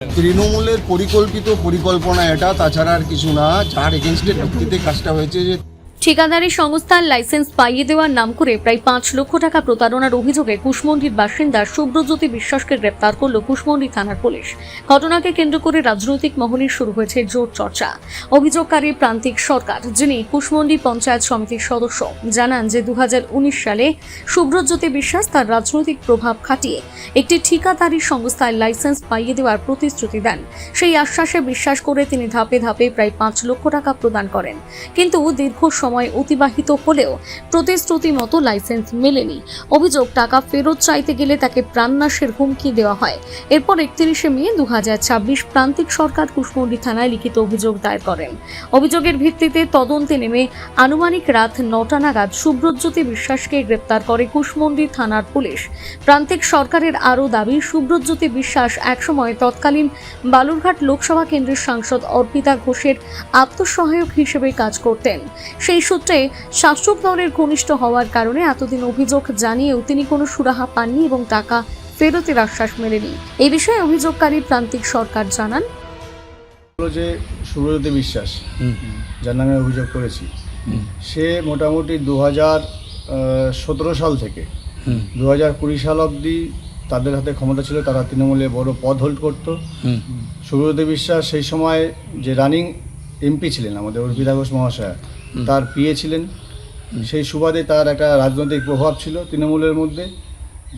তৃণমূলের পরিকল্পিত পরিকল্পনা এটা, তাছাড়া আর কিছু না। যার এগেনস্টের ভিত্তিতে কাজটা হয়েছে যে ঠিকাদারি সংস্থার লাইসেন্স পাইয়ে দেওয়ার নাম করে প্রায় 5 লক্ষ টাকা প্রতারণার অভিযোগে কুশমন্ডির বাসিন্দা সুব্রজ্যোতি বিশ্বাসকে গ্রেপ্তার করল কুশমন্ডি থানার পুলিশ। ঘটনাকে কেন্দ্র করে রাজনৈতিক মহলে শুরু হয়েছে জোর চর্চা। অভিযোগকারী প্রান্তিক সরকার, যিনি কুশমন্ডি পঞ্চায়েত সমিতির সদস্য, জানান যে 2019 সালে সুব্রজ্যোতি বিশ্বাস তার রাজনৈতিক প্রভাব খাটিয়ে একটি ঠিকাদারি সংস্থার লাইসেন্স পাইয়ে দেওয়ার প্রতিশ্রুতি দেন। সেই আশ্বাসে বিশ্বাস করে তিনি ধাপে ধাপে প্রায় 5 লক্ষ টাকা প্রদান করেন, কিন্তু দীর্ঘ সময় অতিবাহিত হলেও প্রতিশ্রুতি মতো লাইসেন্স মেলেনি। অভিযোগ, টাকা ফেরত চাইতে গেলে তাকে প্রাণনাশের হুমকি দেওয়া হয়। এরপর 31শে মে 2026 প্রান্তিক সরকার কুশমন্ডি থানায় লিখিত অভিযোগ দায়ের করেন। অভিযোগের ভিত্তিতে তদন্তে নেমে আনুমানিক রাত 9টা নাগাদ সুব্রজ্যোতি বিশ্বাসকে গ্রেপ্তার করে কুশমন্ডি থানার পুলিশ। প্রান্তিক সরকারের আরও দাবি, সুব্রজ্যোতি বিশ্বাস একসময় তৎকালীন বালুরঘাট লোকসভা কেন্দ্রের সাংসদ অর্পিতা ঘোষের আত্মসহায়ক হিসেবে কাজ করতেন। সেই সূত্রে শাসক দলের ঘনিষ্ঠ হওয়ার কারণে এতদিন অভিযোগ জানিয়েও তিনি কোনো সুরাহা পাননি এবং টাকা ফেরতের আশ্বাস মেলেনি। এই বিষয়ে অভিযোগকারী প্রান্তিক সরকার জানান যে সুব্রজ্যোতি বিশ্বাস, যার নামে অভিযোগ করেছি, সে মোটামুটি 2017 সাল থেকে 2020 সাল অবধি তাদের হাতে ক্ষমতা ছিল, তারা তৃণমূলে বড় পদ হোল্ড করত। সুব্রজ্যোতি বিশ্বাস সেই সময় যে রানিং এমপি ছিলেন, আমাদের অর্পিতা ঘোষ মহাশয়া, তার পিএ ছিলেন। সেই সুবাদে তার একটা রাজনৈতিক প্রভাব ছিল তৃণমূলের মধ্যে।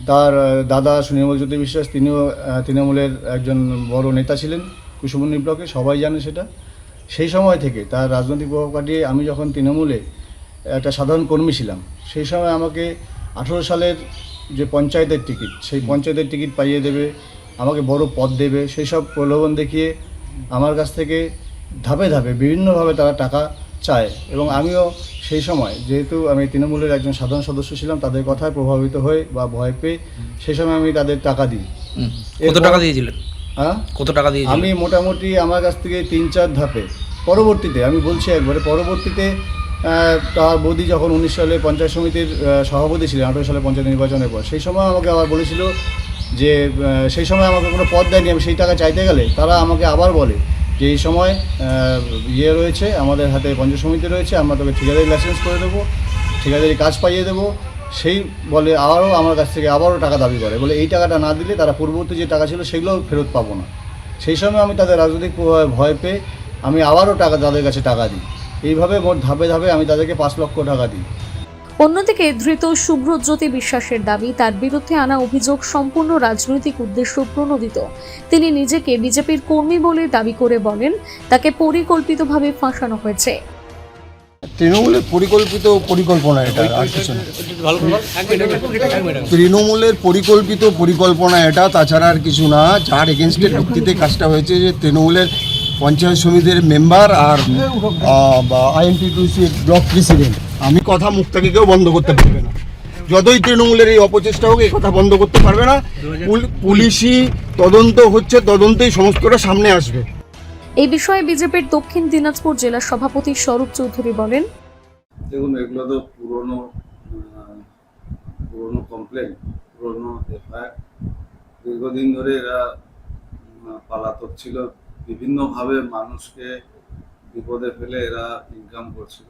তার দাদা সুনির্মলজ্যোতি বিশ্বাস, তিনিও তৃণমূলের একজন বড় নেতা ছিলেন কুশমন্ডি ব্লকে, সবাই জানে সেটা। সেই সময় থেকে তার রাজনৈতিক প্রভাব কাটিয়ে আমি যখন তৃণমূলে একটা সাধারণ কর্মী ছিলাম, সেই সময় আমাকে 18 সালের যে পঞ্চায়েতের টিকিট, সেই পঞ্চায়েতের টিকিট পাইয়ে দেবে, আমাকে বড় পদ দেবে, সেই সব প্রলোভন দেখিয়ে আমার কাছ থেকে ধাপে ধাপে বিভিন্নভাবে তারা টাকা চায়। এবং আমিও সেই সময়, যেহেতু আমি তৃণমূলের একজন সাধারণ সদস্য ছিলাম, তাদের কথায় প্রভাবিত হয়ে বা ভয় পেয়ে সেই সময় আমি তাদের টাকা দিই। কত টাকা দিয়েছিলেন? হ্যাঁ, কত টাকা দিয়েছিলেন? আমি মোটামুটি আমার কাছ থেকে 3-4 ধাপে, পরবর্তীতে আমি বলছি একবারে, পরবর্তীতে তার বৌদি যখন 19 সালে পঞ্চায়েত সমিতির সভাপতি ছিলেন, 18 সালে পঞ্চায়েত নির্বাচনের পর, সেই সময় আমাকে আবার বলেছিল যে সেই সময় আমাকে কোনো পদ দেয়নি। আমি সেই টাকা চাইতে গেলে তারা আমাকে আবার বলে যে এই সময় রয়েছে, আমাদের হাতে পঞ্চায়েত সমিতি রয়েছে, আমরা তোকে ঠিকাদারি লাইসেন্স করে দেবো, ঠিকাদারি কাজ পাইয়ে দেবো। সেই বলে আবারও আমার কাছ থেকে আবারও টাকা দাবি করে, বলে এই টাকাটা না দিলে তারা পূর্ববর্তী যে টাকা ছিল সেগুলো ফেরত পাবো না। সেই সময় আমি তাদের রাজনৈতিক প্রভাবে ভয় পেয়ে আমি আবারও তাদের কাছে টাকা দিই। এইভাবে মোট ধাপে ধাপে আমি তাদেরকে 5 লক্ষ টাকা দিই। অন্যদিকে ধৃত সুব্রজ্যোতি বিশ্বাসের দাবি, তার বিরুদ্ধে আনা অভিযোগ সম্পূর্ণ রাজনৈতিক উদ্দেশ্য প্রণোদিত। তিনি নিজেকে বিজেপির কর্মী বলে দাবি করে বলেন, তাকে পরিকল্পিতভাবে ফাঁসানো হয়েছে। তৃণমূলের পরিকল্পিত পরিকল্পনা এটা, আর কিছু না। তৃণমূলের পরিকল্পিত পরিকল্পনা এটা, তাছাড়া আর কিছু না। যার এগেনস্টের ভিত্তিতে কাজটা হয়েছে যে তৃণমূলের পঞ্চায়েত সমিতির মেম্বার আর আইএনটিটিউসির ব্লক প্রেসিডেন্ট, আমি কথা মুখ থেকে কেউ বন্ধ করতে পারবে না। যতই তৃণমূলের এই অপচেষ্টা হোক, এই কথা বন্ধ করতে পারবে না। পুলিশি তদন্ত হচ্ছে, তদন্তেই সমস্তটা সামনে আসবে। এই বিষয়ে বিজেপির দক্ষিণ দিনাজপুর জেলা সভাপতি স্বরূপ চৌধুরী বলেন, দেখুন, এগুলো তো পুরনো কমপ্লেন, পুরনো এফআইআর। দীর্ঘদিন ধরে এরা পালাতক ছিল, বিভিন্নভাবে মানুষকে বিপদে ফেলে এরা ইনকাম করছিল।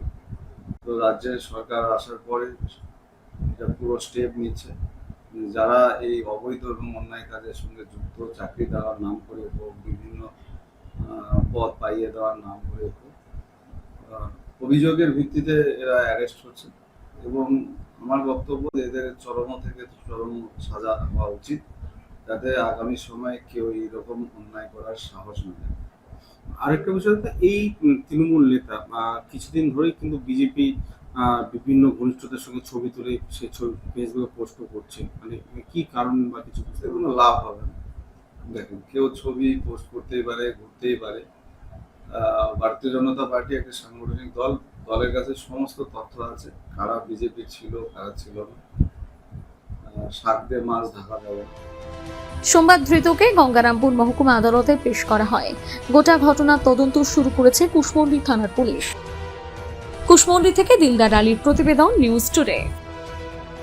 তো রাজ্যের সরকার আসার পরে এটা পুরো স্টেপ নিচ্ছে, যারা এই অবৈধ এবং অন্যায় কাজের সঙ্গে যুক্ত, চাকরি দেওয়ার নাম করে হোক, বিভিন্ন পদ পাইয়ে দেওয়ার নাম করে হোক, অভিযোগের ভিত্তিতে এরা অ্যারেস্ট হচ্ছে। এবং আমার বক্তব্য, এদের চরম থেকে চরম সাজা হওয়া উচিত, যাতে আগামী সময়ে কেউ এইরকম অন্যায় করার সাহস না দেয়। আরেকটা বিষয়, এই তৃণমূল নেতা কিছুদিন ধরেই কিন্তু বিজেপি বিভিন্ন ঘনিষ্ঠদের সঙ্গে ছবি তুলে সে ছবি ফেসবুকে পোস্ট করছে, মানে কি কারণ বা কিছু কোনো লাভ হবে না। দেখুন, কেউ ছবি পোস্ট করতেই পারে, ঘুরতেই পারে। ভারতীয় জনতা পার্টি একটা সাংগঠনিক দল, দলের কাছে সমস্ত তথ্য আছে, কারা বিজেপি ছিল, কারা ছিল না। শাক দিয়ে মাছ ঢাকা যাবে। সোমবার ধৃতকে গঙ্গারামপুর মহকুমা আদালতে পেশ করা হয়। গোটা ঘটনার তদন্ত শুরু করেছে কুশমন্ডি থানার পুলিশ। কুশমন্ডি থেকে দিলদার আলীর প্রতিবেদন, নিউজ টুডে।